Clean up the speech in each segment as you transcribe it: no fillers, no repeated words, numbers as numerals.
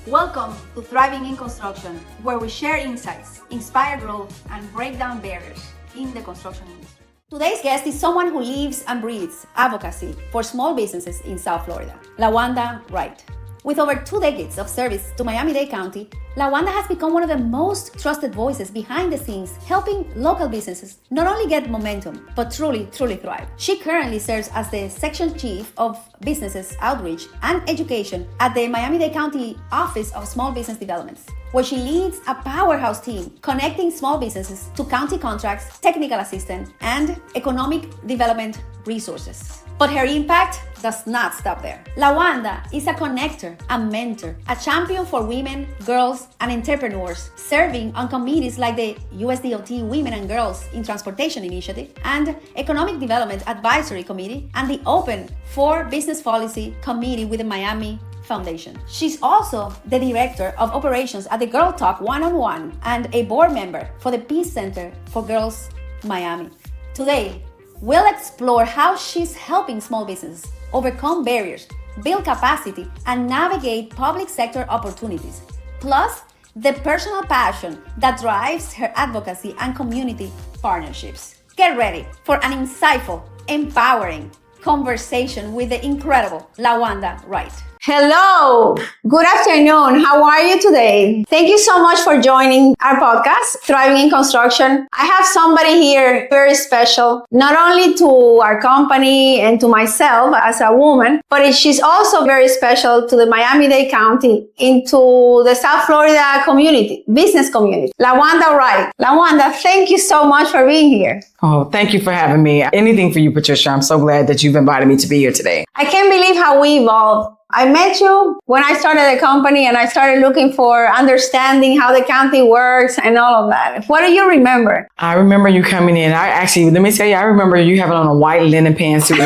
Welcome to Thriving in Construction, where we share insights, inspire growth, and break down barriers in the construction industry. Today's guest is someone who lives and breathes advocacy for small businesses in South Florida, Lawanda Wright. With over 2 decades of service to Miami-Dade County, Lawanda has become one of the most trusted voices behind the scenes, helping local businesses not only get momentum, but truly thrive. She currently serves as the Section Chief of Businesses Outreach and Education at the Miami-Dade County Office of Small Business Developments, where she leads a powerhouse team connecting small businesses to county contracts, technical assistance, and economic development resources. But her impact does not stop there. Lawanda is a connector, a mentor, a champion for women, girls, and entrepreneurs, serving on committees like the USDOT Women and Girls in Transportation Initiative and Economic Development Advisory Committee and the Open for Business Policy Committee with the Miami Foundation. She's also the Director of Operations at the Girl Talk One-on-One and a board member for the Peace Center for Girls Miami. Today, we'll explore how she's helping small businesses overcome barriers, build capacity, and navigate public sector opportunities, plus the personal passion that drives her advocacy and community partnerships. Get ready for an insightful, empowering conversation with the incredible Lawanda Wright. Hello, good afternoon. How are you today? Thank you so much for joining our podcast, Thriving in Construction. I have somebody here very special, not only to our company and to myself as a woman, but she's also very special to the Miami-Dade County, into the South Florida community, business community. Lawanda Wright. Lawanda, thank you so much for being here. Oh, thank you for having me. Anything for you, Patricia. I'm so glad that you've invited me to be here today. I can't believe how we evolved. I met you when I started the company and I started looking for understanding how the county works and all of that. What do you remember? I remember you coming in. Let me tell you, I remember you having on a white linen pantsuit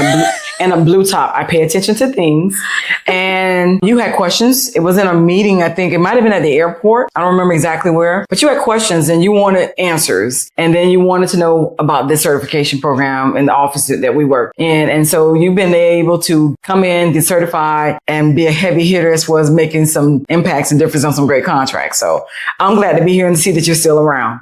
and a blue top. I pay attention to things. And you had questions. It was in a meeting. I think it might have been at the airport. I don't remember exactly where, but you had questions and you wanted answers. And then you wanted to know about this certification program in the office that we work in. And so you've been able to come in, get certified, and be a heavy hitter as far as making some impacts and difference on some great contracts. So I'm glad to be here and see that you're still around.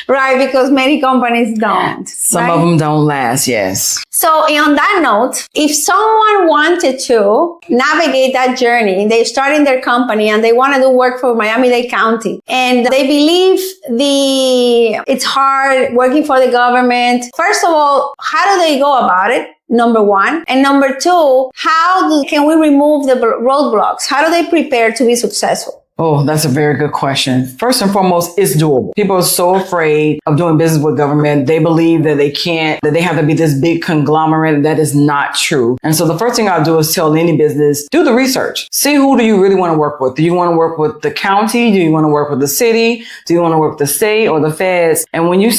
Right, because many companies don't. Some of them don't last, yes. So on that note, if someone wanted to navigate that journey, they start in their company and they want to do work for Miami-Dade County, and they believe it's hard working for the government. First of all, how do they go about it? Number one. And number two, can we remove the roadblocks? How do they prepare to be successful? Oh, that's a very good question. First and foremost, it's doable. People are so afraid of doing business with government. They believe that they have to be this big conglomerate. That is not true. And so the first thing I'll do is tell any business, do the research. See, who do you really want to work with? Do you want to work with the county? Do you want to work with the city? Do you want to work with the state or the feds? And when you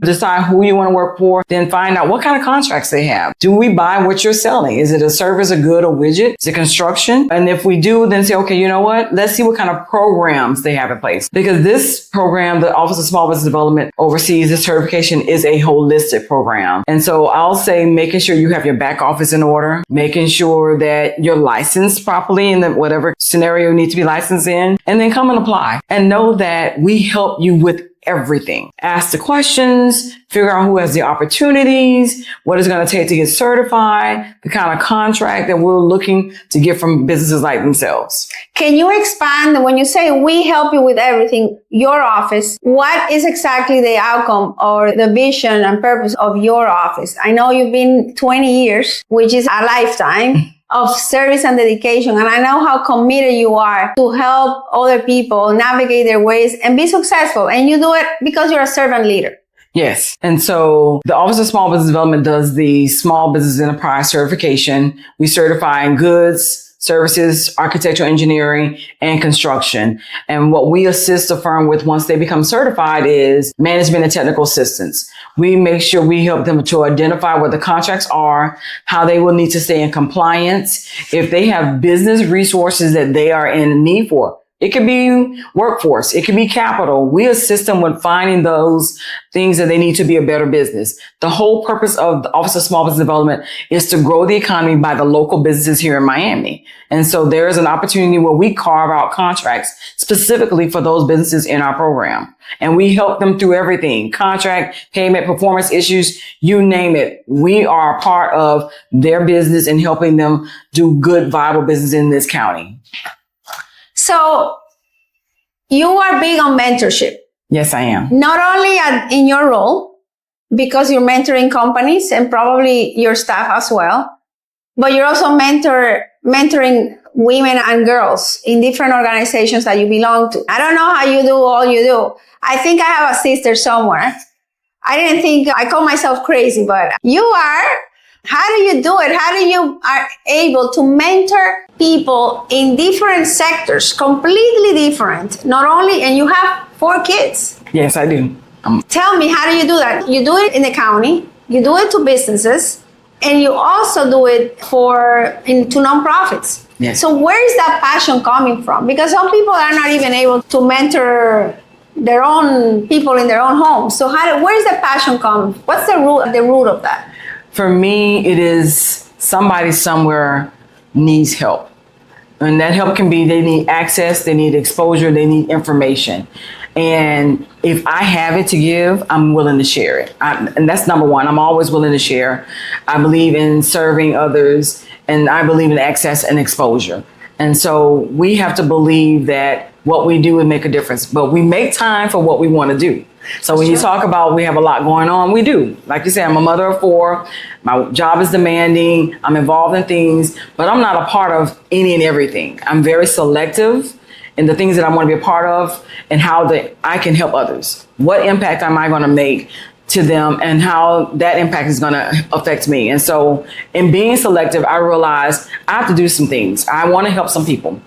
decide who you want to work for, then find out what kind of contracts they have. Do we buy what you're selling? Is it a service, a good, a widget? Is it construction? And if we do, then say, okay, you know what? Let's see what kind of programs they have in place. Because this program, the Office of Small Business Development oversees this certification, is a holistic program. And so I'll say making sure you have your back office in order, making sure that you're licensed properly in whatever scenario you need to be licensed in, and then come and apply. And know that we help you with everything. Ask the questions, figure out who has the opportunities, what it's going to take to get certified, the kind of contract that we're looking to get from businesses like themselves. Can you expand when you say we help you with everything, your office, what is exactly the outcome or the vision and purpose of your office? I know you've been 20 years, which is a lifetime of service and dedication. And I know how committed you are to help other people navigate their ways and be successful. And you do it because you're a servant leader. Yes. And so the Office of Small Business Development does the Small Business Enterprise certification. We certify in goods, services, architectural engineering, and construction. And what we assist a firm with once they become certified is management and technical assistance. We make sure we help them to identify what the contracts are, how they will need to stay in compliance. If they have business resources that they are in need for, It could be workforce. It could be capital. We assist them with finding those things that they need to be a better business. The whole purpose of the Office of Small Business Development is to grow the economy by the local businesses here in Miami. And so there is an opportunity where we carve out contracts specifically for those businesses in our program. And we help them through everything: contract, payment, performance issues, you name it. We are a part of their business and helping them do good, viable business in this county. So you are big on mentorship. Yes, I am. Not only in your role, because you're mentoring companies and probably your staff as well, but you're also mentoring women and girls in different organizations that you belong to. I don't know how you do all you do. I think I have a sister somewhere. I call myself crazy, but you are. How do you do it? How do you are able to mentor people in different sectors, completely different? Not only, and you have 4 kids. Yes, I do. Tell me, how do you do that? You do it in the county, you do it to businesses, and you also do it to nonprofits. Yes. So where is that passion coming from? Because some people are not even able to mentor their own people in their own homes. So where is the passion coming? What's the root of that? For me, it is somebody somewhere needs help. And that help can be, they need access, they need exposure, they need information. And if I have it to give, I'm willing to share it. And that's number one. I'm always willing to share. I believe in serving others, and I believe in access and exposure. And so we have to believe that what we do would make a difference, but we make time for what we want to do. So when you talk about we have a lot going on, we do. Like you said, I'm a mother of 4. My job is demanding. I'm involved in things, but I'm not a part of any and everything. I'm very selective in the things that I want to be a part of and how I can help others. What impact am I going to make to them and how that impact is going to affect me? And so in being selective, I realized I have to do some things. I want to help some people.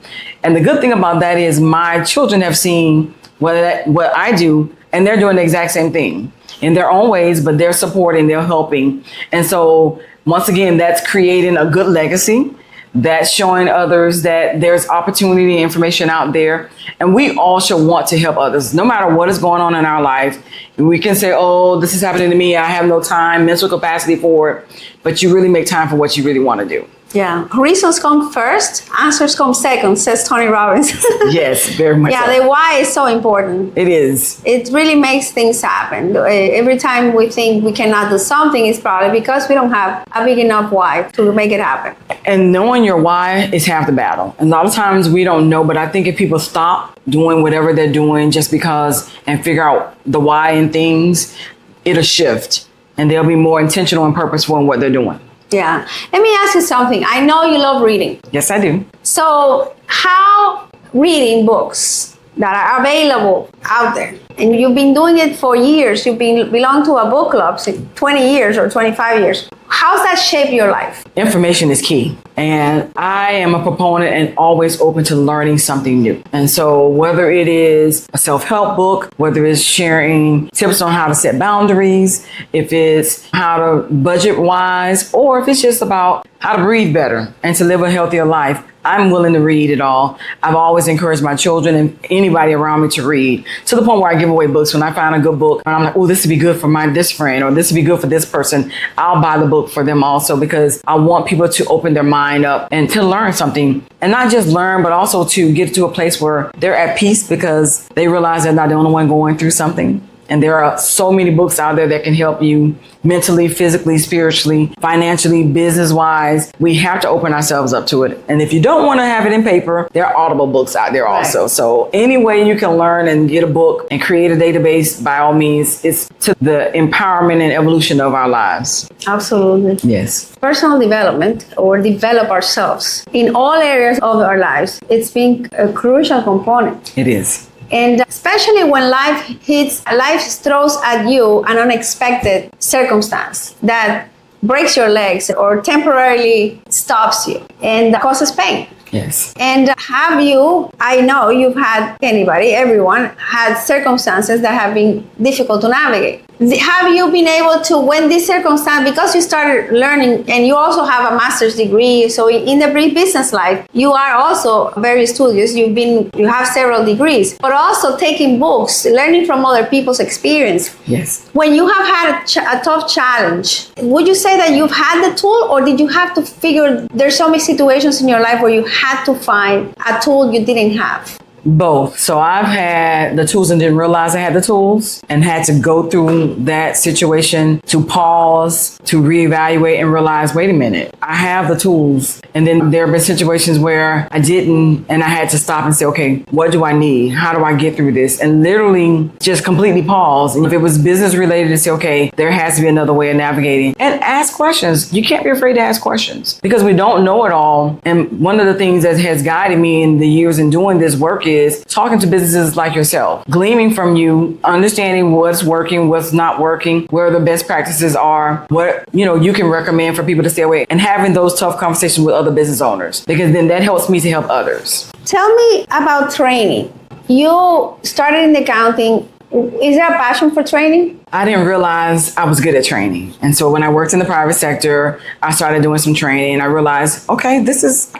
And the good thing about that is my children have seen what I do, and they're doing the exact same thing in their own ways, but they're supporting, they're helping. And so once again, that's creating a good legacy. That's showing others that there's opportunity and information out there. And we all should want to help others, no matter what is going on in our life. We can say, oh, this is happening to me. I have no time, mental capacity for it. But you really make time for what you really want to do. Yeah. Reasons come first, answers come second, says Tony Robbins. Yes, very much. Yeah, so. The why is so important. It is. It really makes things happen. Every time we think we cannot do something, it's probably because we don't have a big enough why to make it happen. And knowing your why is half the battle. And a lot of times we don't know, but I think if people stop doing whatever they're doing just because and figure out the why in things, it'll shift and they'll be more intentional and purposeful in what they're doing. Yeah. Let me ask you something. I know you love reading. Yes, I do. So how reading books that are available out there, and you've been doing it for years, belong to a book club, 20 years or 25 years. How's that shape your life? Information is key. And I am a proponent and always open to learning something new. And so whether it is a self-help book, whether it's sharing tips on how to set boundaries, if it's how to budget wise, or if it's just about how to breathe better and to live a healthier life, I'm willing to read it all. I've always encouraged my children and anybody around me to read, to the point where I give away books. When I find a good book and I'm like, oh, this would be good for this friend, or this would be good for this person, I'll buy the book for them also, because I want people to open their mind up and to learn something, and not just learn, but also to get to a place where they're at peace because they realize they're not the only one going through something. And there are so many books out there that can help you mentally, physically, spiritually, financially, business-wise. We have to open ourselves up to it. And if you don't want to have it in paper, there are Audible books out there also. Right. So any way you can learn and get a book and create a database, by all means, it's to the empowerment and evolution of our lives. Absolutely. Yes. Personal development, or develop ourselves in all areas of our lives, it's been a crucial component. It is. And especially when life throws at you an unexpected circumstance that breaks your legs or temporarily stops you and causes pain. Yes. And I know you've had, everyone had circumstances that have been difficult to navigate. Have you been able to, when this circumstance, because you started learning and you also have a master's degree, so in the business life, you are also very studious, you have several degrees, but also taking books, learning from other people's experience. Yes. When you have had a tough challenge, would you say that you've had the tool, or did you have to figure, there's so many situations in your life where you had to find a tool you didn't have? Both. So I've had the tools and didn't realize I had the tools, and had to go through that situation to pause, to reevaluate and realize, wait a minute, I have the tools. And then there have been situations where I didn't, and I had to stop and say, okay, what do I need? How do I get through this? And literally just completely pause. And if it was business related, to say, okay, there has to be another way of navigating, and ask questions. You can't be afraid to ask questions because we don't know it all. And one of the things that has guided me in the years in doing this work is talking to businesses like yourself, gleaming from you, understanding what's working, what's not working, where the best practices are, what you can recommend for people to stay away, and having those tough conversations with other business owners, because then that helps me to help others. Tell me about training. You started in accounting. Is there a passion for training? I didn't realize I was good at training. And so when I worked in the private sector, I started doing some training. I realized, okay,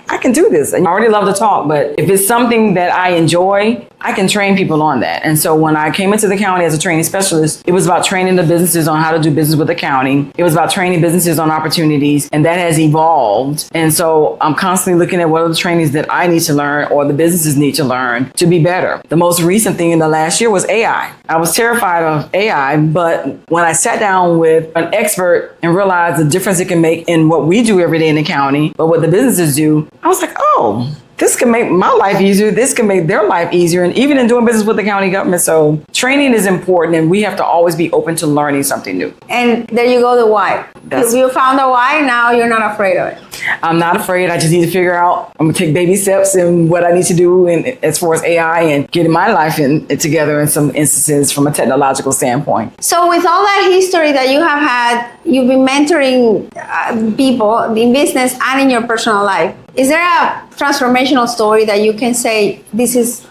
I can do this. I already love to talk, but if it's something that I enjoy, I can train people on that. And so when I came into the county as a training specialist, it was about training the businesses on how to do business with the county. It was about training businesses on opportunities, and that has evolved. And so I'm constantly looking at what are the trainings that I need to learn or the businesses need to learn to be better. The most recent thing in the last year was AI. I was terrified of AI, but when I sat down with an expert and realized the difference it can make in what we do every day in the county, but what the businesses do, I was like, oh, this can make my life easier. This can make their life easier. And even in doing business with the county government. So training is important, and we have to always be open to learning something new. And there you go, the why. If you found a why, now you're not afraid of it. I'm not afraid. I just need to figure out, I'm going to take baby steps in what I need to do as far as AI and getting my life together in some instances from a technological standpoint. So with all that history that you have had, you've been mentoring people in business and in your personal life. Is there a transformational story that you can say,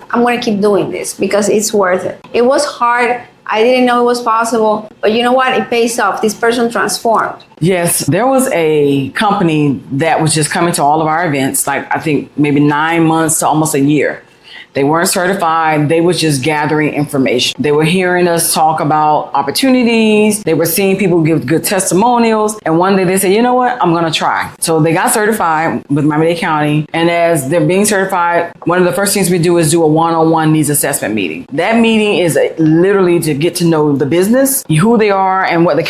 I'm going to keep doing this because it's worth it? It was hard. I didn't know it was possible, but you know what? It pays off. This person transformed. Yes, there was a company that was just coming to all of our events, like I think maybe 9 months to almost a year. They weren't certified. They were just gathering information. They were hearing us talk about opportunities. They were seeing people give good testimonials. And one day they said, you know what? I'm going to try. So they got certified with Miami-Dade County. And as they're being certified, one of the first things we do is do a one-on-one needs assessment meeting. That meeting is literally to get to know the business, who they are, and how the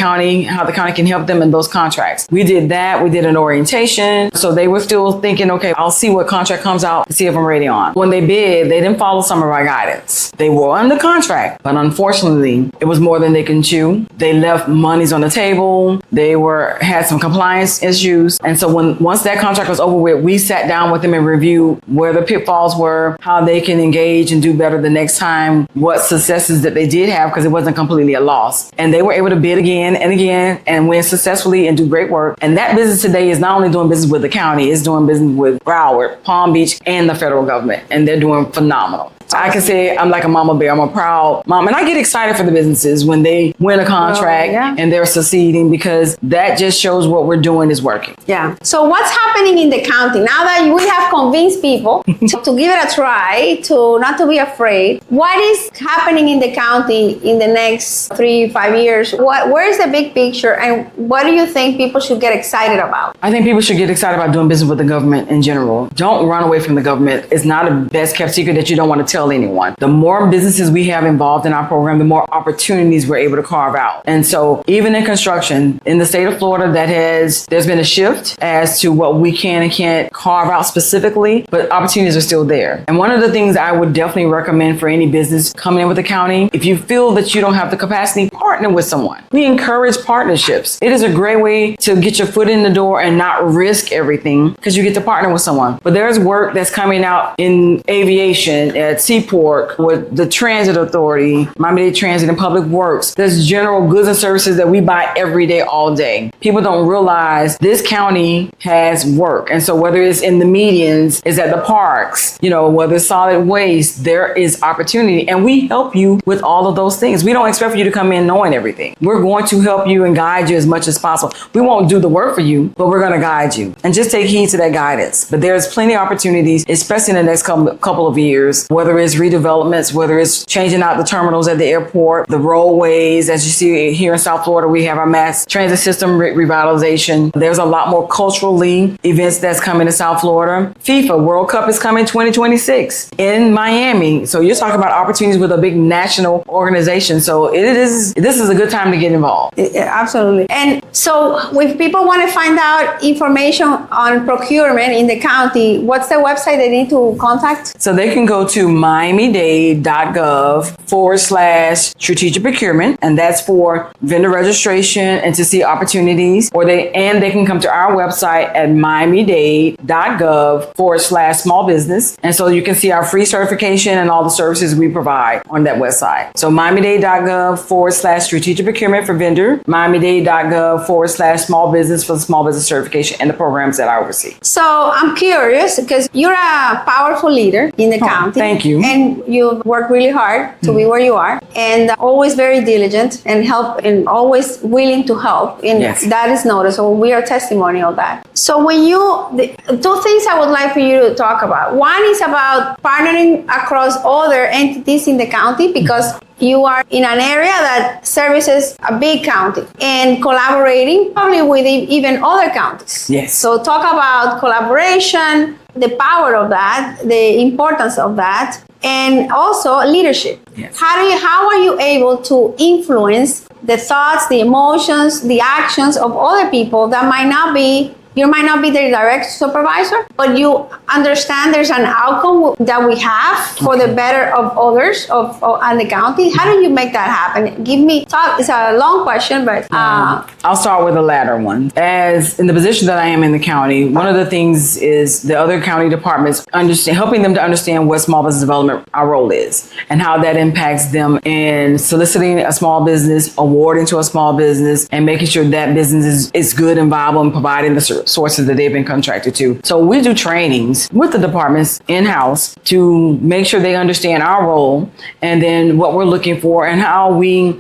county can help them in those contracts. We did that. We did an orientation. So they were still thinking, okay, I'll see what contract comes out to see if I'm ready on. When they bid, they didn't follow some of our guidance. They were under contract, but unfortunately, it was more than they can chew. They left monies on the table. They had some compliance issues. And so once that contract was over with, we sat down with them and reviewed where the pitfalls were, how they can engage and do better the next time, what successes that they did have, because it wasn't completely a loss. And they were able to bid again and win successfully and do great work. And that business today is not only doing business with the county, it's doing business with Broward, Palm Beach, and the federal government. And they're doing phenomenal. I can say I'm like a mama bear. I'm a proud mom. And I get excited for the businesses when they win a contract and they're succeeding, because that just shows what we're doing is working. Yeah. So what's happening in the county? Now that we have convinced people to give it a try, to not to be afraid, what is happening in the county in the next 3-5 years? Where's the big picture, and what do you think people should get excited about? I think people should get excited about doing business with the government in general. Don't run away from the government. It's not a best kept secret that you don't want to tell anyone. The more businesses we have involved in our program, the more opportunities we're able to carve out. And so even in construction in the state of Florida, there's been a shift as to what we can and can't carve out specifically, but opportunities are still there. And one of the things I would definitely recommend for any business coming in with the county, if you feel that you don't have the capacity, partner with someone. We encourage partnerships. It is a great way to get your foot in the door and not risk everything, because you get to partner with someone. But there's work that's coming out in aviation, at Seaport, with the Transit Authority, Miami-Dade Transit and Public Works. There's general goods and services that we buy every day, all day. People don't realize this county has work. And so whether it's in the medians, it's at the parks, whether it's solid waste, there is opportunity. And we help you with all of those things. We don't expect for you to come in knowing everything. We're going to help you and guide you as much as possible. We won't do the work for you, but we're going to guide you. And just take heed to that guidance. But there's plenty of opportunities, especially in the next couple of years, whether it's redevelopments, whether it's changing out the terminals at the airport, the roadways. As you see here in South Florida, we have our mass transit system revitalization. There's a lot more culturally events that's coming to South Florida. FIFA World Cup is coming 2026 in Miami. So you're talking about opportunities with a big national organization. So this is a good time to get involved. Yeah, absolutely. And so if people want to find out information on procurement in the county, what's the website they need to contact? So they can go to miamidade.gov/strategic procurement, and that's for vendor registration and to see opportunities. Or they can come to our website at miamidade.gov/small business, and so you can see our free certification and all the services we provide on that website. So miamidade.gov/strategic procurement for vendor, miamidade.gov/small business for the small business certification and the programs that I oversee. So I'm curious because you're a powerful leader in the county. Thank you. And you work really hard to be where you are, and always very diligent and always willing to help. And yes, that is noticeable. We are testimony of that. So two things I would like for you to talk about. One is about partnering across other entities in the county, because you are in an area that services a big county, and collaborating probably with even other counties. Yes. So talk about collaboration, the power of that, the importance of that, and also leadership. Yes. How are you able to influence the thoughts, the emotions, the actions of other people that you might not be their direct supervisor, but you understand there's an outcome that we have for the better of others and the county? How do you make that happen? It's a long question, but I'll start with the latter one. As in the position that I am in the county, one of the things is the other county departments helping them to understand what small business development our role is and how that impacts them in soliciting a small business, awarding to a small business, and making sure that business is good and viable and providing the sources that they've been contracted to. So we do trainings with the departments in-house to make sure they understand our role and then what we're looking for and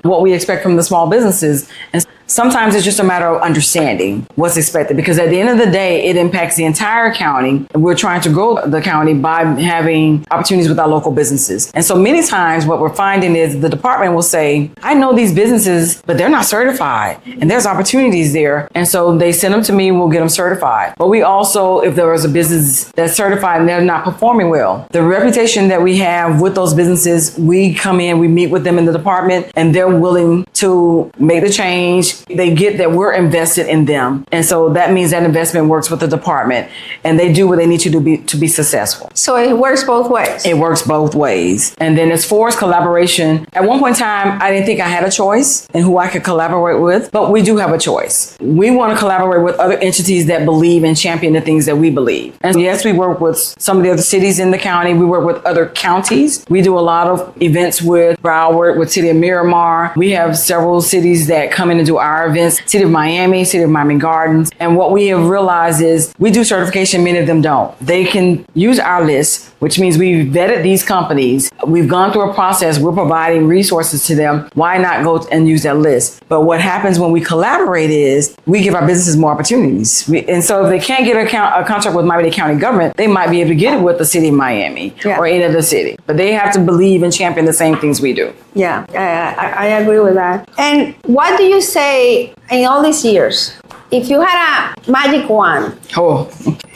what we expect from the small businesses. And sometimes it's just a matter of understanding what's expected, because at the end of the day, it impacts the entire county. We're trying to grow the county by having opportunities with our local businesses. And so many times what we're finding is the department will say, I know these businesses, but they're not certified, and there's opportunities there. And so they send them to me, we'll get them certified. But we also, if there is a business that's certified and they're not performing well, the reputation that we have with those businesses, we come in, we meet with them in the department, and they're willing to make the change. They get that we're invested in them. And so that means that investment works with the department, and they do what they need to do to be successful. So it works both ways. It works both ways. And then as far as collaboration, at one point in time, I didn't think I had a choice in who I could collaborate with, but we do have a choice. We want to collaborate with other entities that believe and champion the things that we believe. And yes, we work with some of the other cities in the county. We work with other counties. We do a lot of events with Broward, with City of Miramar. We have several cities that come in and do our events, City of Miami Gardens. And what we have realized is we do certification, many of them don't. They can use our list, which means we've vetted these companies. We've gone through a process. We're providing resources to them. Why not go and use that list? But what happens when we collaborate is we give our businesses more opportunities. And so if they can't get a contract with Miami-Dade County government, they might be able to get it with the City of Miami or any other city. But they have to believe and champion the same things we do. Yeah, I agree with that. And what do you say in all these years? If you had a magic wand,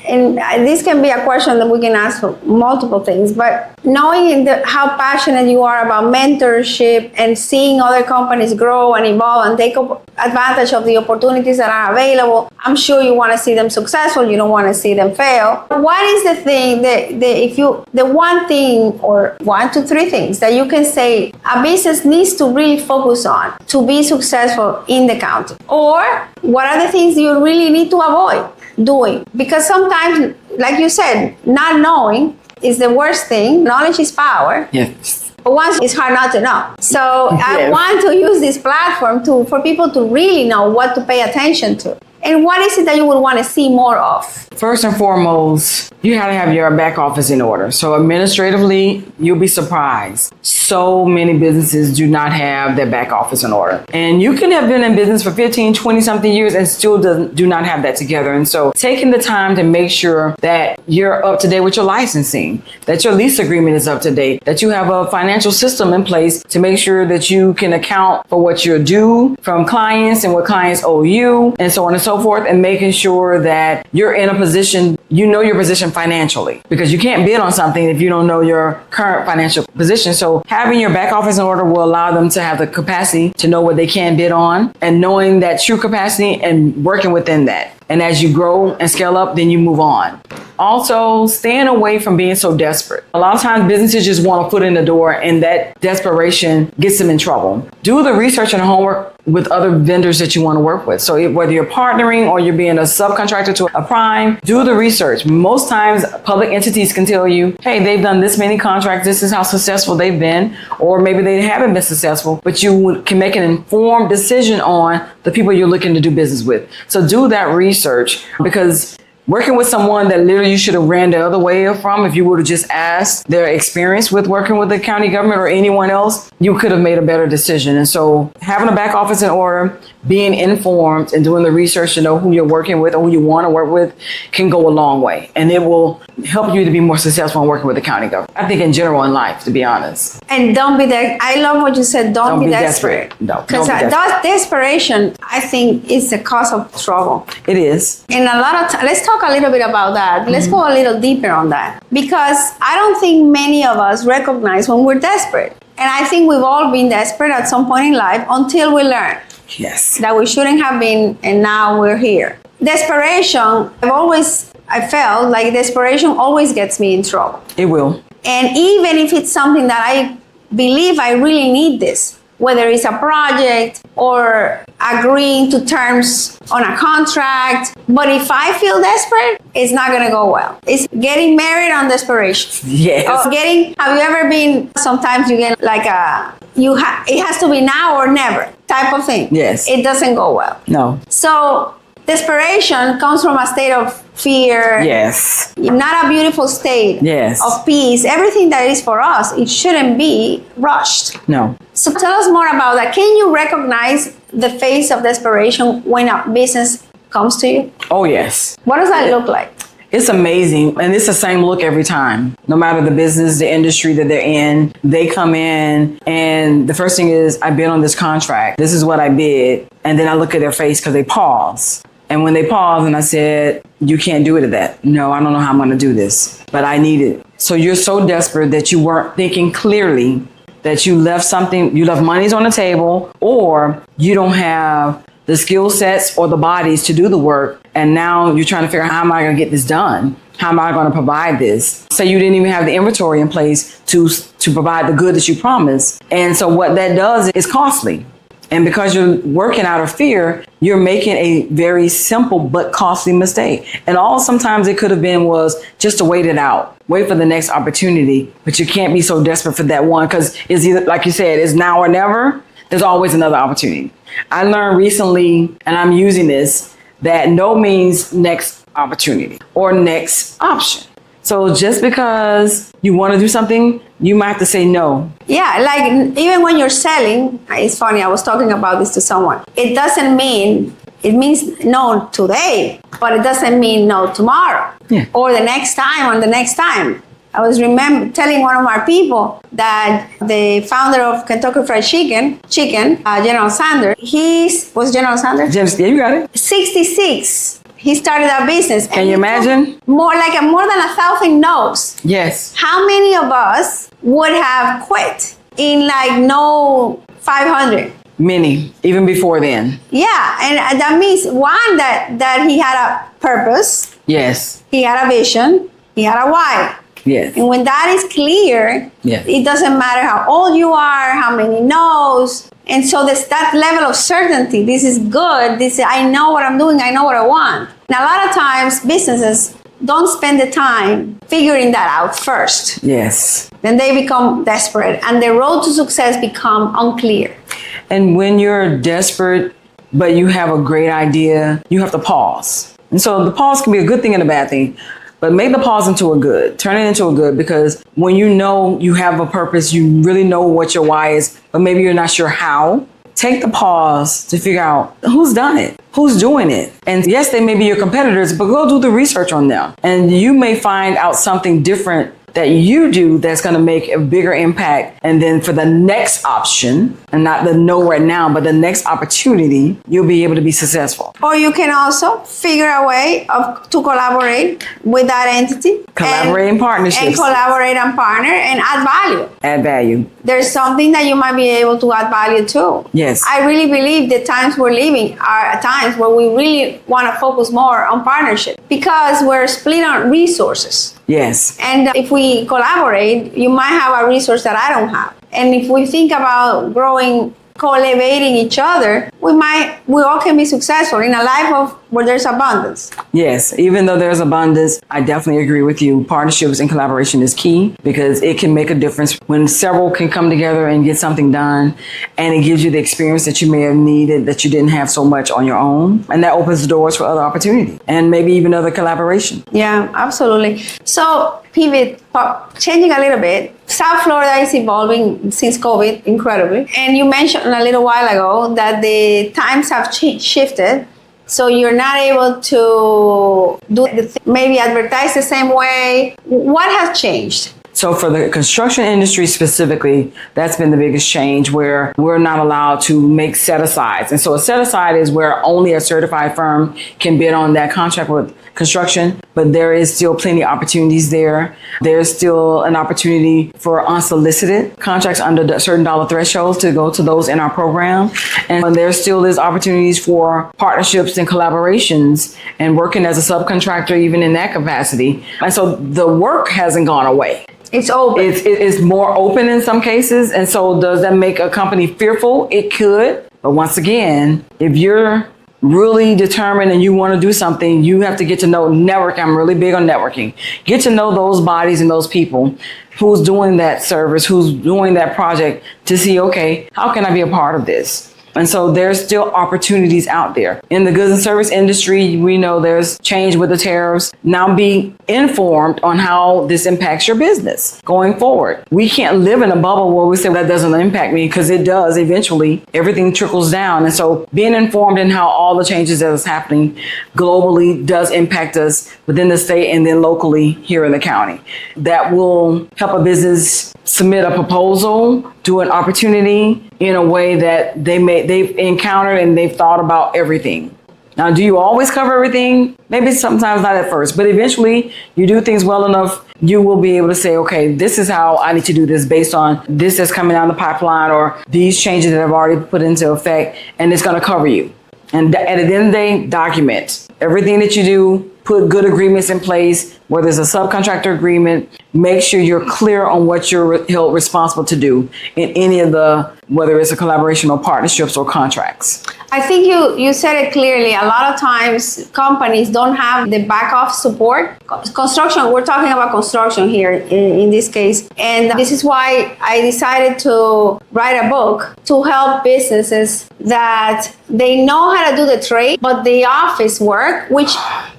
and this can be a question that we can ask for multiple things, but knowing how passionate you are about mentorship and seeing other companies grow and evolve and take advantage of the opportunities that are available, I'm sure you want to see them successful. You don't want to see them fail. What is the thing the one thing or 1 to 3 things that you can say a business needs to really focus on to be successful in the county? Or what are the things you really need to avoid doing? Because sometimes, like you said, not knowing is the worst thing. Knowledge is power. Yes. But once it's hard not to know. So I Yes. want to use this platform for people to really know what to pay attention to. And what is it that you would want to see more of? First and foremost, you have to have your back office in order. So administratively, you'll be surprised. So many businesses do not have their back office in order. And you can have been in business for 15, 20 something years and still do not have that together. And so taking the time to make sure that you're up to date with your licensing, that your lease agreement is up to date, that you have a financial system in place to make sure that you can account for what you're due from clients and what clients owe you, and so on and so forth, and making sure that you're in a position, you know your position financially, because you can't bid on something if you don't know your current financial position. So having your back office in order will allow them to have the capacity to know what they can bid on, and knowing that true capacity and working within that. And as you grow and scale up, then you move on. Also, staying away from being so desperate. A lot of times businesses just want a foot in the door, and that desperation gets them in trouble. Do the research and homework with other vendors that you want to work with. So whether you're partnering or you're being a subcontractor to a prime, do the research. Most times public entities can tell you, hey, they've done this many contracts, this is how successful they've been, or maybe they haven't been successful, but you can make an informed decision on the people you're looking to do business with. So do that research, because working with someone that literally you should have ran the other way from, if you would have just asked their experience with working with the county government or anyone else, you could have made a better decision. And so having a back office in order, being informed and doing the research to know who you're working with or who you want to work with can go a long way. And it will help you to be more successful in working with the county government. I think in general in life, to be honest. And don't be there. I love what you said. Don't be desperate. No, because that desperation, I think, is the cause of trouble. It is. And a lot of let's talk a little bit about that. Let's go a little deeper on that, because I don't think many of us recognize when we're desperate. And I think we've all been desperate at some point in life until we learn Yes. that we shouldn't have been, and now we're here. Desperation, I felt like desperation always gets me in trouble. It will. And even if it's something that I believe I really need this, whether it's a project or agreeing to terms on a contract, but if I feel desperate, it's not gonna go well. It's getting married on desperation. Yes. Or have you ever been, sometimes you get like it has to be now or never type of thing. Yes. It doesn't go well. No. So desperation comes from a state of fear. Yes. Not a beautiful state. Yes. Of peace. Everything that is for us, it shouldn't be rushed. No. So tell us more about that. Can you recognize the face of desperation when a business comes to you? Oh, yes. What does that look like? It's amazing. And it's the same look every time. No matter the business, the industry that they're in, they come in and the first thing is, I bid on this contract. This is what I bid. And then I look at their face because they pause. And when they pause and I said, you can't do it at that. No, I don't know how I'm going to do this, but I need it. So you're so desperate that you weren't thinking clearly, that you left monies on the table, or you don't have the skill sets or the bodies to do the work. And now you're trying to figure out, how am I going to get this done? How am I going to provide this? Say you didn't even have the inventory in place to provide the good that you promised. And so what that does is costly. And because you're working out of fear, you're making a very simple but costly mistake. And all sometimes it could have been was just to wait it out, wait for the next opportunity. But you can't be so desperate for that one, because it's either, like you said, it's now or never. There's always another opportunity. I learned recently, and I'm using this, that no means next opportunity or next option. So just because you want to do something, you might have to say no. Yeah, like even when you're selling, it's funny, I was talking about this to someone. It means no today, but it doesn't mean no tomorrow. Yeah. Or the next time or the next time. I was telling one of our people that the founder of Kentucky Fried Chicken, General Sanders, was General Sanders? Yeah, you got it. 66. He started a business. Can you imagine? More than 1,000 no's. Yes. How many of us would have quit in no 500? Many, even before then. Yeah, and that means one, that he had a purpose. Yes. He had a vision. He had a why. Yes. And when that is clear, yes, it doesn't matter how old you are, how many no's. And so there's that level of certainty. This is good. I know what I'm doing. I know what I want. And a lot of times businesses don't spend the time figuring that out first. Yes. Then they become desperate and the road to success become unclear. And when you're desperate, but you have a great idea, you have to pause. And so the pause can be a good thing and a bad thing, but make the pause into a good, turn it into a good, because when you know you have a purpose, you really know what your why is, but maybe you're not sure how, take the pause to figure out who's done it, who's doing it. And yes, they may be your competitors, but go do the research on them. And you may find out something different that you do that's going to make a bigger impact. And then for the next option, and not the no right now, but the next opportunity, you'll be able to be successful. Or you can also figure a way to collaborate with that entity. Collaborate in partnerships. And collaborate and partner and add value. Add value. There's something that you might be able to add value to. Yes. I really believe the times we're living are times where we really want to focus more on partnership because we're split on resources. Yes. And if we collaborate, you might have a resource that I don't have. And if we think about growing, co-elevating each other, we all can be successful in a life where there's abundance. Yes, even though there's abundance, I definitely agree with you. Partnerships and collaboration is key because it can make a difference when several can come together and get something done, and it gives you the experience that you may have needed that you didn't have so much on your own, and that opens the doors for other opportunity and maybe even other collaboration. Yeah, absolutely. So pivot, changing a little bit. South Florida is evolving since COVID incredibly, and you mentioned a little while ago that the times have shifted. So you're not able to maybe advertise the same way. What has changed? So for the construction industry specifically, that's been the biggest change where we're not allowed to make set-asides. And so a set-aside is where only a certified firm can bid on that contract with construction, but there is still plenty of opportunities there. There's still an opportunity for unsolicited contracts under certain dollar thresholds to go to those in our program. And there still is opportunities for partnerships and collaborations and working as a subcontractor even in that capacity. And so the work hasn't gone away. It's open. It's more open in some cases. And so does that make a company fearful? It could. But once again, if you're really determined and you want to do something, you have to get to know network. I'm really big on networking. Get to know those bodies and those people who's doing that service, who's doing that project to see, okay, how can I be a part of this? And so there's still opportunities out there. In the goods and service industry, we know there's change with the tariffs. Now be informed on how this impacts your business going forward. We can't live in a bubble where we say that doesn't impact me, because it does eventually. Everything trickles down. And so being informed in how all the changes that is happening globally does impact us within the state and then locally here in the county. That will help a business submit a proposal, do an opportunity in a way that they've encountered and they've thought about everything. Now, do you always cover everything? Maybe sometimes not at first, but eventually you do things well enough, you will be able to say, okay, this is how I need to do this based on this that's coming down the pipeline or these changes that I've already put into effect, and it's going to cover you. And at the end of the day, document everything that you do. Put good agreements in place, whether it's a subcontractor agreement. Make sure you're clear on what you're held responsible to do in any of whether it's a collaboration or partnerships or contracts. I think you said it clearly. A lot of times companies don't have the back office support. Construction, we're talking about construction here in this case. And this is why I decided to write a book to help businesses that they know how to do the trade, but the office work, which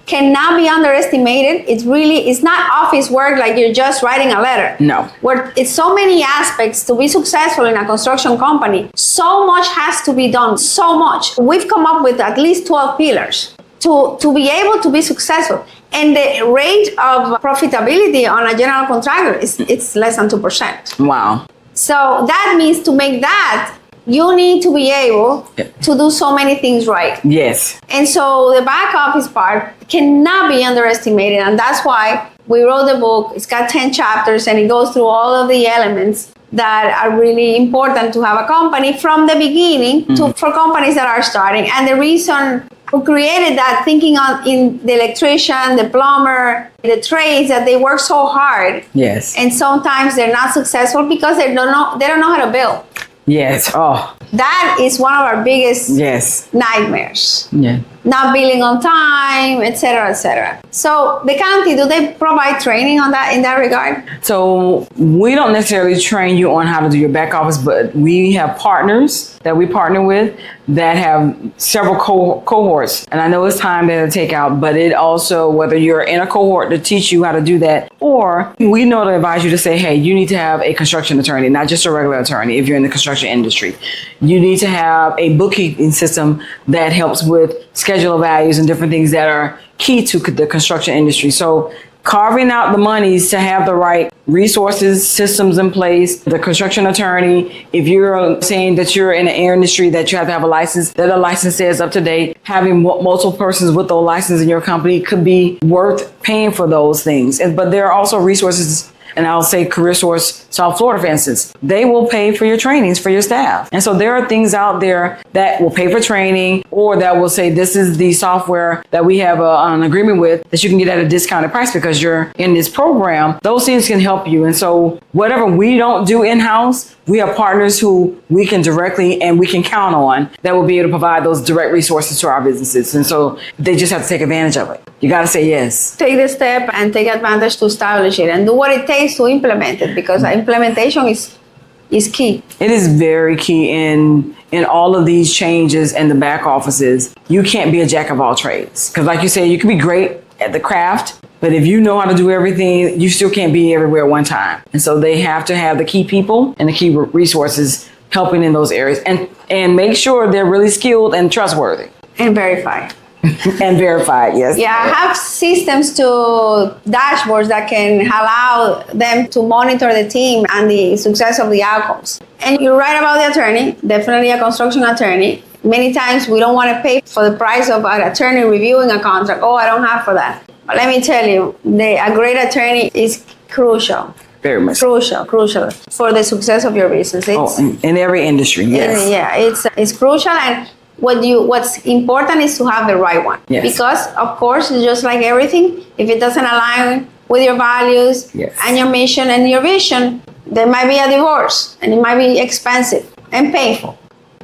cannot be underestimated. It's not office work like you're just writing a letter. No. Where it's so many aspects to be successful in a construction company. So much has to be done, so much. We've come up with at least 12 pillars to be able to be successful. And the rate of profitability on a general contractor it's less than 2%. Wow. So that means to make that, you need to be able to do so many things right. Yes. And so the back office part cannot be underestimated. And that's why we wrote the book. It's got 10 chapters and it goes through all of the elements that are really important to have a company from the beginning for companies that are starting. And the reason we created that, thinking in the electrician, the plumber, the trades, that they work so hard. Yes. And sometimes they're not successful because they don't know how to build. Yes. Oh. That is one of our biggest nightmares. Yeah. not billing on time, etc., etc. So the county, do they provide training on that in that regard? So we don't necessarily train you on how to do your back office, but we have partners that we partner with that have several cohorts. And I know it's time to take out, but it also, whether you're in a cohort to teach you how to do that, or we know to advise you to say, hey, you need to have a construction attorney, not just a regular attorney if you're in the construction industry. You need to have a bookkeeping system that helps with schedule of values and different things that are key to the construction industry. So carving out the monies to have the right resources, systems in place, the construction attorney, if you're saying that you're in an industry that you have to have a license, that the license says up to date, having multiple persons with those licenses in your company could be worth paying for those things. But there are also resources, and I'll say Career Source South Florida, for instance, they will pay for your trainings for your staff. And so there are things out there that will pay for training, or that will say, this is the software that we have an agreement with that you can get at a discounted price because you're in this program. Those things can help you. And so whatever we don't do in-house, we have partners who we can directly and we can count on that will be able to provide those direct resources to our businesses. And so they just have to take advantage of it. You got to say yes. Take the step and take advantage to establish it and do what it takes to implement it, because implementation is key. It is very key in all of these changes in the back offices. You can't be a jack of all trades. Because like you said, you can be great at the craft, but if you know how to do everything, you still can't be everywhere at one time. And so they have to have the key people and the key resources helping in those areas, and make sure they're really skilled and trustworthy. And verified. And verified, yes. Yeah, have systems to dashboards that can allow them to monitor the team and the success of the outcomes. And you're right about the attorney, definitely a construction attorney. Many times we don't want to pay for the price of an attorney reviewing a contract. Oh, I don't have for that. But let me tell you, a great attorney is crucial. Very much. Crucial for the success of your business. In every industry, yes. Yeah, it's crucial, and what's important is to have the right one. Yes. Because of course, just like everything, if it doesn't align with your values and your mission and your vision, there might be a divorce, and it might be expensive and painful.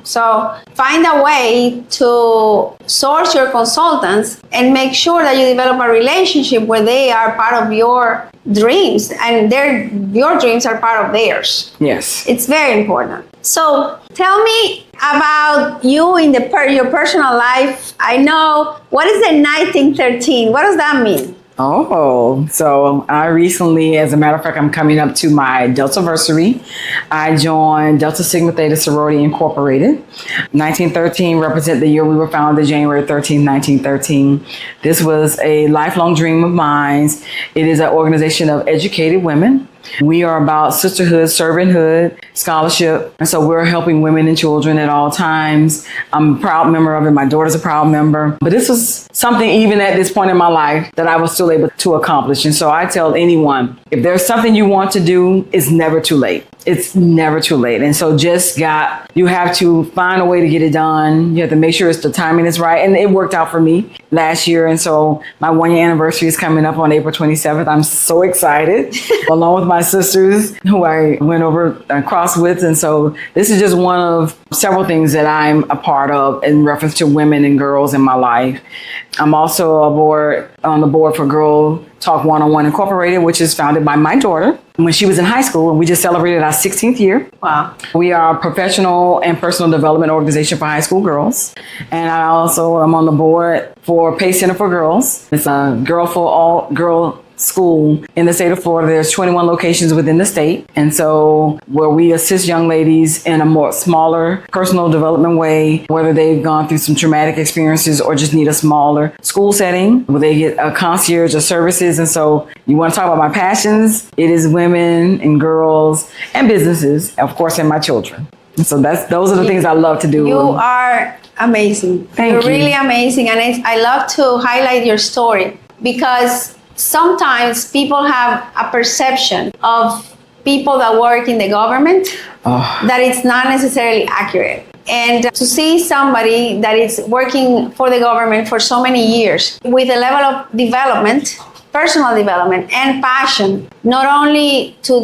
So find a way to source your consultants and make sure that you develop a relationship where they are part of your dreams and your dreams are part of theirs. Yes. It's very important. So tell me about you in your personal life. I know, what is the 1913? What does that mean? Oh, so I recently, as a matter of fact, I'm coming up to my Deltaversary. I joined Delta Sigma Theta Sorority Incorporated. 1913 represent the year we were founded, January 13, 1913. This was a lifelong dream of mine. It is an organization of educated women. We are about sisterhood, servanthood, scholarship. And so we're helping women and children at all times. I'm a proud member of it. My daughter's a proud member. But this was something, even at this point in my life, that I was still able to accomplish. And so I tell anyone, if there's something you want to do, it's never too late. It's never too late. And so you have to find a way to get it done. You have to make sure the timing is right. And it worked out for me last year. And so my 1-year anniversary is coming up on April 27th. I'm so excited, along with my sisters who I went over across with. And so this is just one of several things that I'm a part of in reference to women and girls in my life. I'm also on the board for Girl Talk 101 Incorporated, which is founded by my daughter when she was in high school, and we just celebrated our 16th year. Wow. We are a professional and personal development organization for high school girls. And I also am on the board for Pay Center for Girls. It's a all-girl school in the state of Florida. There's 21 locations within the state. And so where we assist young ladies in a more smaller personal development way, whether they've gone through some traumatic experiences or just need a smaller school setting where they get a concierge of services. And so you want to talk about my passions? It is women and girls and businesses, of course, and my children. And so those are the things I love to do. You are amazing. You're really amazing. And I love to highlight your story, because sometimes people have a perception of people that work in the government that it's not necessarily accurate. And to see somebody that is working for the government for so many years with a level of development, personal development and passion, not only to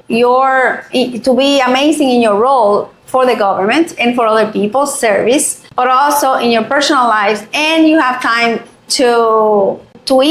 be amazing in your role, for the government and for other people's service, but also in your personal lives, and you have time to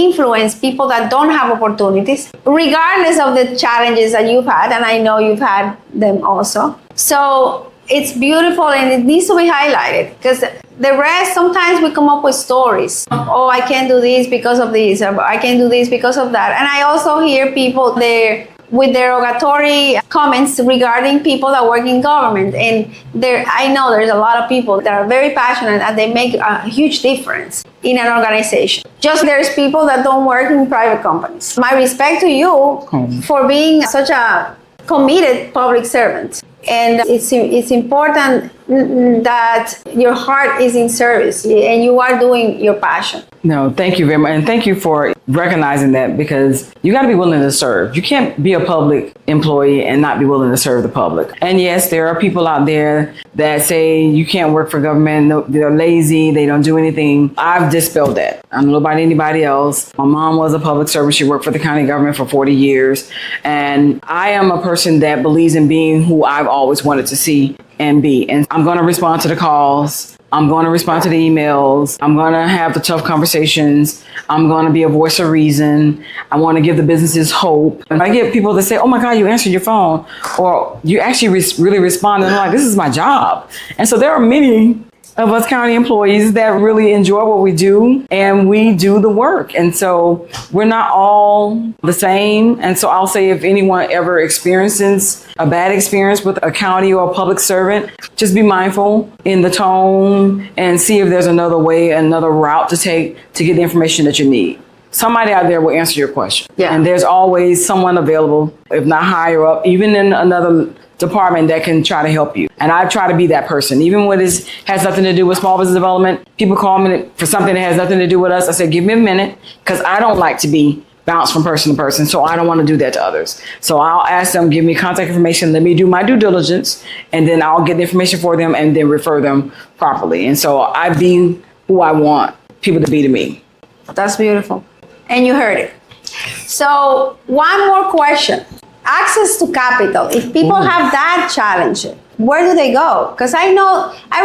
influence people that don't have opportunities, regardless of the challenges that you've had, and I know you've had them also. So it's beautiful and it needs to be highlighted, because the rest, sometimes we come up with stories. Oh, I can't do this because of this, or I can't do this because of that. And I also hear people there with derogatory comments regarding people that work in government. And I know there's a lot of people that are very passionate and they make a huge difference in an organization. Just there's people that don't work in private companies. My respect to you for being such a committed public servant. And it's important that your heart is in service and you are doing your passion. No, thank you very much. And thank you for recognizing that, because you got to be willing to serve. You can't be a public employee and not be willing to serve the public. And yes, there are people out there that say you can't work for government. No, they're lazy. They don't do anything. I've dispelled that. I don't know about anybody else. My mom was a public servant. She worked for the county government for 40 years. And I am a person that believes in being who I've always wanted to see and be. And I'm going to respond to the calls. I'm going to respond to the emails. I'm going to have the tough conversations. I'm going to be a voice of reason. I want to give the businesses hope. And I get people that say, oh my God, you answered your phone, or you actually really respond. And I'm like, this is my job. And so there are many of us county employees that really enjoy what we do, and we do the work. And so we're not all the same. And so I'll say, if anyone ever experiences a bad experience with a county or a public servant, just be mindful in the tone and see if there's another way, another route to take to get the information that you need. Somebody out there will answer your question. Yeah. And there's always someone available, if not higher up, even in another department, that can try to help you. And I try to be that person. Even when it has nothing to do with small business development, people call me for something that has nothing to do with us. I say, give me a minute, because I don't like to be bounced from person to person. So I don't want to do that to others. So I'll ask them, give me contact information, let me do my due diligence, and then I'll get the information for them and then refer them properly. And so I be who I want people to be to me. That's beautiful. And you heard it. So one more question. Access to capital. If people have that challenge, where do they go? Because I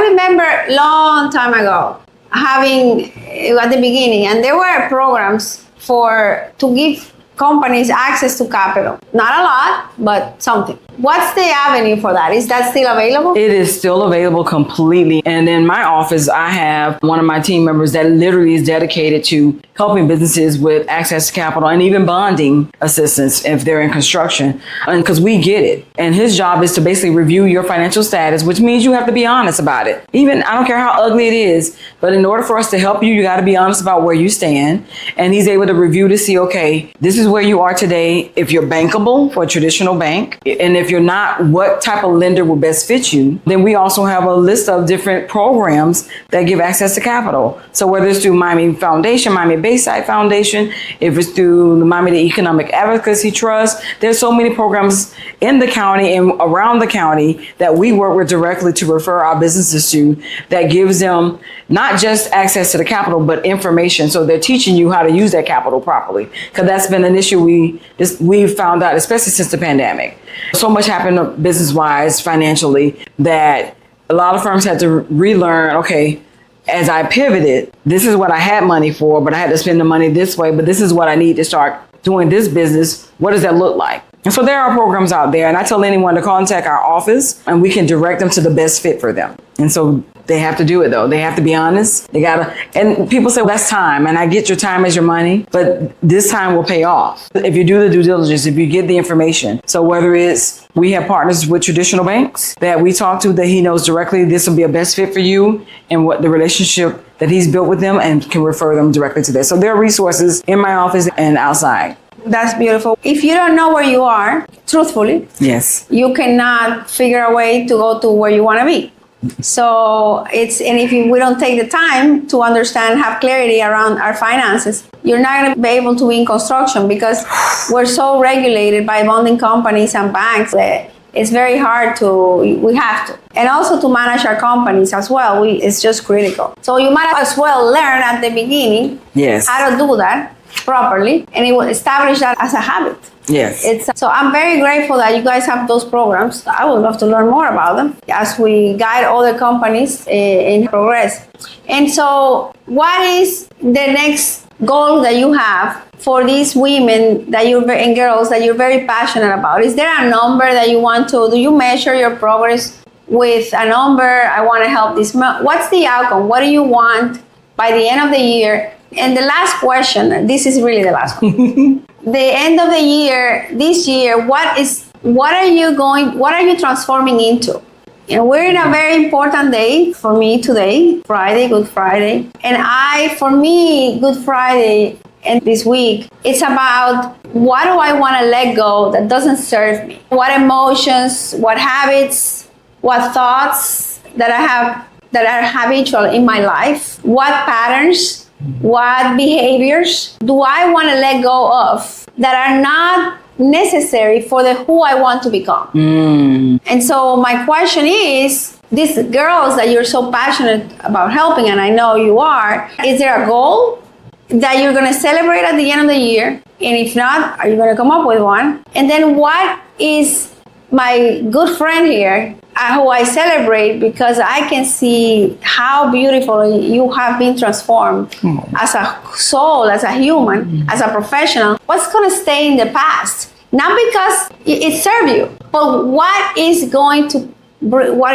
remember long time ago having at the beginning, and there were programs to give companies access to capital. Not a lot, but something. What's the avenue for that? Is that still available? It is still available completely. And in my office, I have one of my team members that literally is dedicated to helping businesses with access to capital and even bonding assistance if they're in construction. And because we get it. And his job is to basically review your financial status, which means you have to be honest about it. Even, I don't care how ugly it is, but in order for us to help you, you got to be honest about where you stand. And he's able to review to see, okay, this is where you are today. If you're bankable for a traditional bank, and if you're not, what type of lender will best fit you. Then we also have a list of different programs that give access to capital. So whether it's through Miami Foundation, Miami Bayside Foundation, if it's through the Miami Economic Advocacy Trust, there's so many programs in the county and around the county that we work with directly to refer our businesses to, that gives them not just access to the capital, but information. So they're teaching you how to use that capital properly. Because that's been an issue we've found out, especially since the pandemic. So much happened business-wise, financially, that a lot of firms had to relearn, okay, as I pivoted, this is what I had money for, but I had to spend the money this way, but this is what I need to start doing this business. What does that look like? And so there are programs out there, and I tell anyone to contact our office and we can direct them to the best fit for them. And so they have to do it though. They have to be honest. And people say, well, that's time. And I get your time as your money, but this time will pay off. If you do the due diligence, if you get the information. So whether it's, we have partners with traditional banks that we talk to that he knows directly, this will be a best fit for you and what the relationship that he's built with them, and can refer them directly to that. So there are resources in my office and outside. That's beautiful. If you don't know where you are, truthfully, yes, you cannot figure a way to go to where you want to be. So if we don't take the time to understand, have clarity around our finances, you're not going to be able to be in construction, because we're so regulated by bonding companies and banks that it's very hard we have to. And also to manage our companies as well, it's just critical. So you might as well learn at the beginning yes, how to do that. properly, and it will establish that as a habit. Yes. So I'm very grateful that you guys have those programs. I would love to learn more about them as we guide other companies in progress. And so what is the next goal that you have for these women that and girls that you're very passionate about? Is there a number that you want to, do you measure your progress with a number? I want to help this. What's the outcome? What do you want by the end of the year? And the last question, this is really the last one. The end of the year, this year, what are you transforming into? And we're in a very important day for me today, Friday, Good Friday. And for me, Good Friday and this week, it's about what do I want to let go that doesn't serve me? What emotions, what habits, what thoughts that I have that are habitual in my life? What patterns? What behaviors do I want to let go of that are not necessary for the who I want to become? And so my question is, these girls that you're so passionate about helping, and I know you are, is there a goal that you're going to celebrate at the end of the year? And if not, are you going to come up with one? And then what is my good friend here, who I celebrate because I can see how beautifully you have been transformed as a soul, as a human, as a professional. What's going to stay in the past? Not because it served you, but what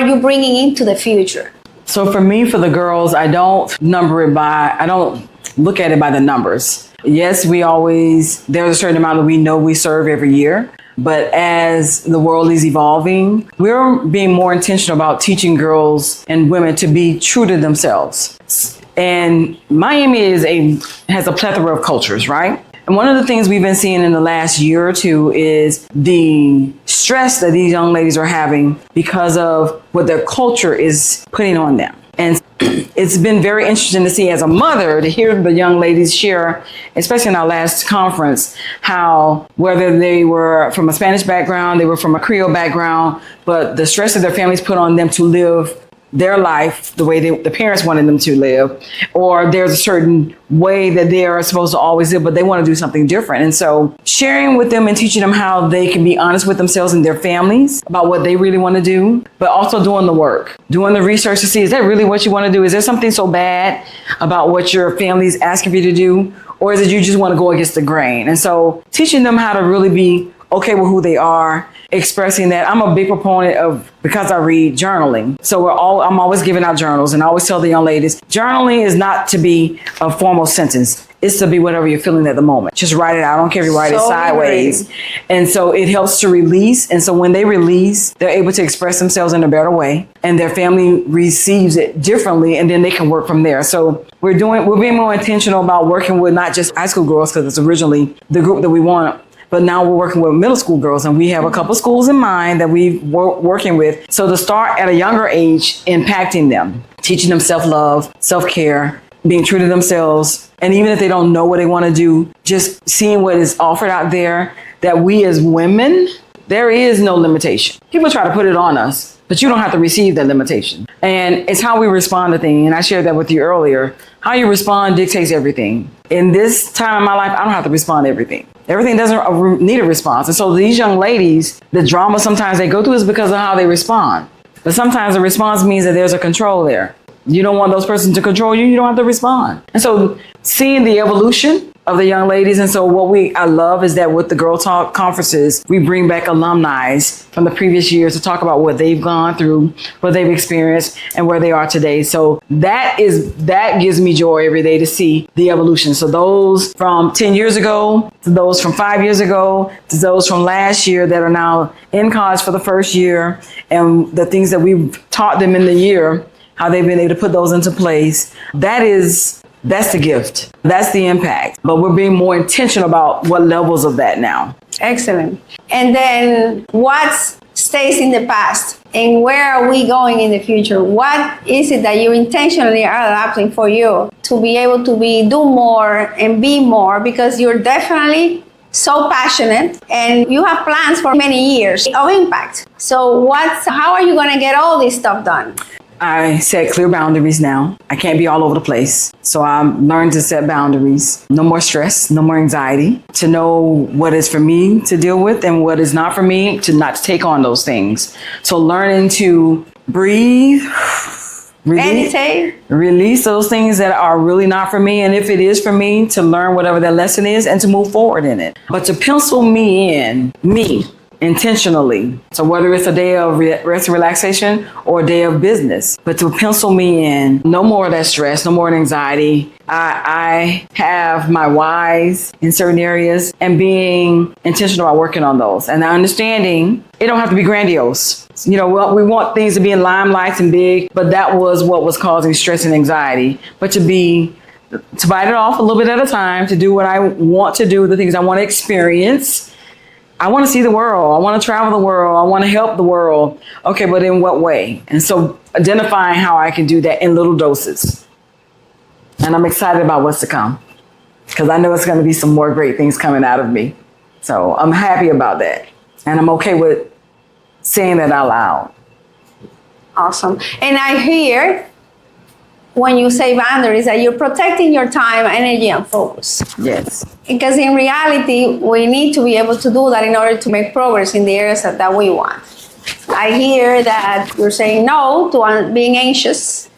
are you bringing into the future? So for me, for the girls, I don't look at it by the numbers. Yes, there's a certain amount that we know we serve every year. But as the world is evolving, we're being more intentional about teaching girls and women to be true to themselves. And Miami has a plethora of cultures, right? And one of the things we've been seeing in the last year or two is the stress that these young ladies are having because of what their culture is putting on them. And it's been very interesting to see as a mother to hear the young ladies share, especially in our last conference, how whether they were from a Spanish background, they were from a Creole background, but the stress that their families put on them to live their life the way the parents wanted them to live, or there's a certain way that they are supposed to always live, but they want to do something different. And so sharing with them and teaching them how they can be honest with themselves and their families about what they really want to do, but also doing the work, doing the research to see, is that really what you want to do? Is there something so bad about what your family's asking for you to do? Or is it you just want to go against the grain? And so teaching them how to really be okay with who they are, expressing that. I'm a big proponent of, because I read, journaling. So I'm always giving out journals, and I always tell the young ladies, journaling is not to be a formal sentence. It's to be whatever you're feeling at the moment. Just write it out. I don't care if you write it sideways. And so it helps to release. And so when they release, they're able to express themselves in a better way, and their family receives it differently, and then they can work from there. So we're being more intentional about working with not just high school girls, because it's originally the group that we want, but now we're working with middle school girls, and we have a couple schools in mind that we're working with. So to start at a younger age, impacting them, teaching them self-love, self-care, being true to themselves. And even if they don't know what they want to do, just seeing what is offered out there, that we as women, there is no limitation. People try to put it on us, but you don't have to receive that limitation. And it's how we respond to things. And I shared that with you earlier. How you respond dictates everything. In this time in my life, I don't have to respond to everything. Everything doesn't need a response. And so these young ladies, the drama sometimes they go through is because of how they respond. But sometimes the response means that there's a control there. You don't want those persons to control you, you don't have to respond. And so seeing the evolution of the young ladies. And so I love is that with the Girl Talk conferences, we bring back alumni from the previous years to talk about what they've gone through, what they've experienced, and where they are today. So that gives me joy every day to see the evolution. So those from 10 years ago, to those from 5 years ago, to those from last year that are now in college for the first year, and the things that we've taught them in the year, how they've been able to put those into place. That's the gift. That's the impact. But we're being more intentional about what levels of that now. Excellent. And then what stays in the past? And where are we going in the future? What is it that you intentionally are adapting for you to be able to do more and be more? Because you're definitely so passionate and you have plans for many years of impact. So how are you going to get all this stuff done? I set clear boundaries now. I can't be all over the place. So I'm learning to set boundaries. No more stress, no more anxiety. To know what is for me to deal with and what is not for me, to not take on those things. So learning to breathe, release those things that are really not for me. And if it is for me, to learn whatever that lesson is and to move forward in it. But to pencil me intentionally. So whether it's a day of rest and relaxation or a day of business, but to pencil me in, no more of that stress, no more anxiety. I have my whys in certain areas and being intentional about working on those and understanding it don't have to be grandiose. We want things to be in limelights and big, but that was what was causing stress and anxiety. But to bite it off a little bit at a time, to do what I want to do, the things I want to experience. I want to see the world. I want to travel the world. I want to help the world. Okay, but in what way? And so identifying how I can do that in little doses. And I'm excited about what's to come because I know it's going to be some more great things coming out of me. So I'm happy about that. And I'm okay with saying that out loud. Awesome. And I hear when you say boundaries that you're protecting your time, energy, and focus. Yes. Because in reality, we need to be able to do that in order to make progress in the areas that we want. I hear that you're saying no to being anxious.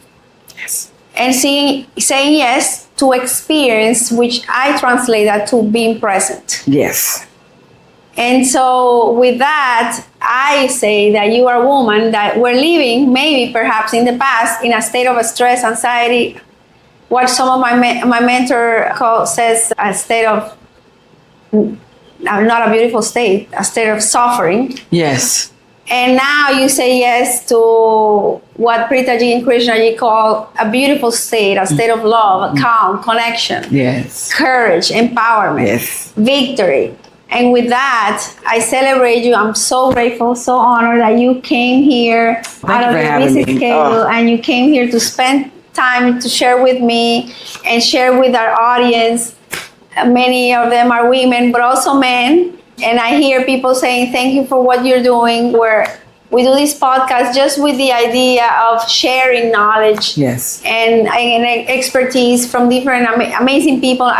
Yes. And saying yes to experience, which I translate that to being present. Yes. And so with that, I say that you are a woman that we're living, maybe perhaps in the past, in a state of stress, anxiety, what some of my mentor says a state of, not a beautiful state, a state of suffering. Yes. And now you say yes to what Pritaji and Krishnaji call a beautiful state, a state of love, calm, connection, yes, courage, empowerment, yes, victory. And with that, I celebrate you. I'm so grateful, so honored that you came here out of your busy schedule and you came here to spend time to share with me and share with our audience. Many of them are women, but also men. And I hear people saying, thank you for what you're doing, where we do this podcast just with the idea of sharing knowledge, yes, and expertise from different amazing people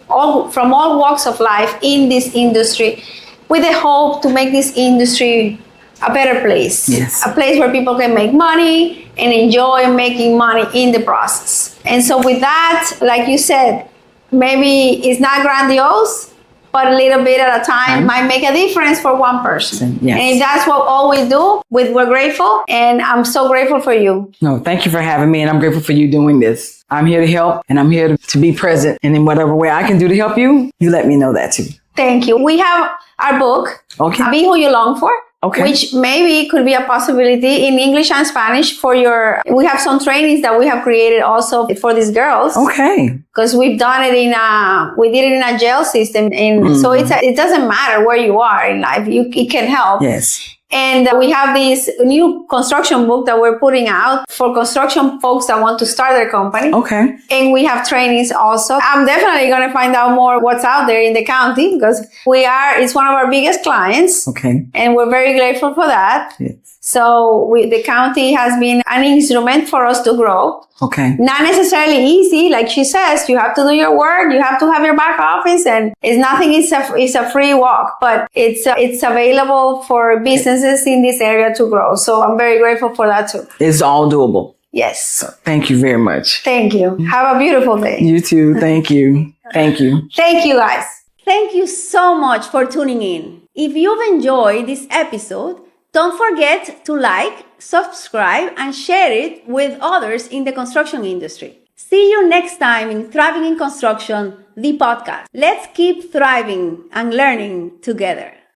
from all walks of life in this industry, with the hope to make this industry a better place, yes, a place where people can make money and enjoy making money in the process. And so with that, like you said, maybe it's not grandiose, but a little bit at a time might make a difference for one person. Yes. And that's what all we do. We're grateful, and I'm so grateful for you. No, thank you for having me, and I'm grateful for you doing this. I'm here to help, and I'm here to be present. And in whatever way I can do to help you, you let me know that too. Thank you. We have our book, okay, Be Who You Long For. Okay. Which maybe could be a possibility in English and Spanish we have some trainings that we have created also for these girls. Okay. Because we've done it we did it in a jail system. And so it doesn't matter where you are in life. It can help. Yes. And we have this new construction book that we're putting out for construction folks that want to start their company. Okay. And we have trainings also. I'm definitely going to find out more what's out there in the county because it's one of our biggest clients. Okay. And we're very grateful for that. Yes. So the county has been an instrument for us to grow. Okay. Not necessarily easy. Like she says, you have to do your work. You have to have your back office, and it's a free walk, but it's available for businesses in this area to grow. So I'm very grateful for that too. It's all doable. Yes. So thank you very much. Thank you. Have a beautiful day. You too. Thank you. Thank you. Thank you, guys. Thank you so much for tuning in. If you've enjoyed this episode, don't forget to like, subscribe, and share it with others in the construction industry. See you next time in Thriving in Construction, the podcast. Let's keep thriving and learning together.